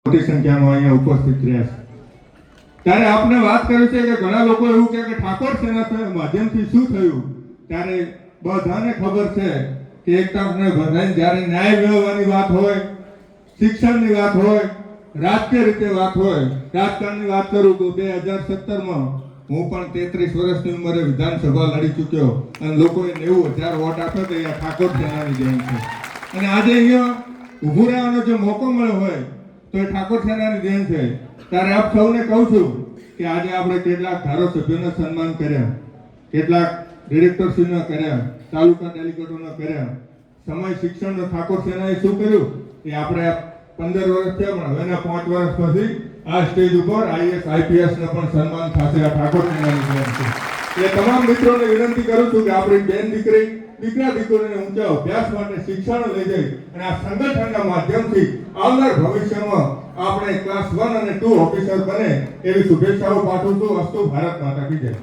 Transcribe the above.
મોટી સંખ્યામાં અહીંયા ઉપસ્થિત રહ્યા છે। ત્યારે આપને વાત કરી છે કે ઘણા લોકો એવું કહે કે ઠાકોર સેના માધ્યમથી શું થયું, ત્યારે બધાને ખબર છે કે એકતાને બધાને જ્યારે ન્યાય મેળવવાની વાત હોય, શિક્ષણની વાત હોય, રાજકીય રીતે વાત હોય, રાજકારણની વાત કરું તો 2017માં હું પણ 33 વર્ષની ઉંમરે વિધાનસભા લડી ચૂક્યો અને લોકોએ 90,000 વોટ આપ્યો તો અહીંયા ઠાકોર સેનાની દેન છે। અને આજે અહીંયા ઊભું રહેવાનો જો મોકો મળ્યો હોય તો એ ઠાકોર સેનાની દેન છે। ત્યારે આપ સૌને કહું છું કે આજે આપણે કેટલાક ધારાસભ્યોને સન્માન કર્યા, કેટલાક ડિરેક્ટરશ્રીને કર્યા, તાલુકા ડેલિગેટોને કર્યા, સમય શિક્ષણનો ઠાકોર સેનાએ શું કર્યું એ આપણે 15 વર્ષ થયા, પણ હવેના 5 વર્ષ પછી આ સ્ટેજ ઉપર આઈએસ આઈપીએસ ને પણ સન્માન થશે। આ ઠાકોર સેનાની દેન છે। એટલે તમામ મિત્રોને વિનંતી કરું છું કે આપણી બેન દીકરી દીકરા દીકરીઓને ઊંચા અભ્યાસ માટે શિક્ષણ લઈ જાય અને આ સંગઠનના માધ્યમથી આવનાર ભવિષ્યમાં આપણે ક્લાસ 1 અને 2 ઓફિસર બને એવી શુભેચ્છાઓ પાઠવું છું। અસ્તુ ભારત માતા કી જય।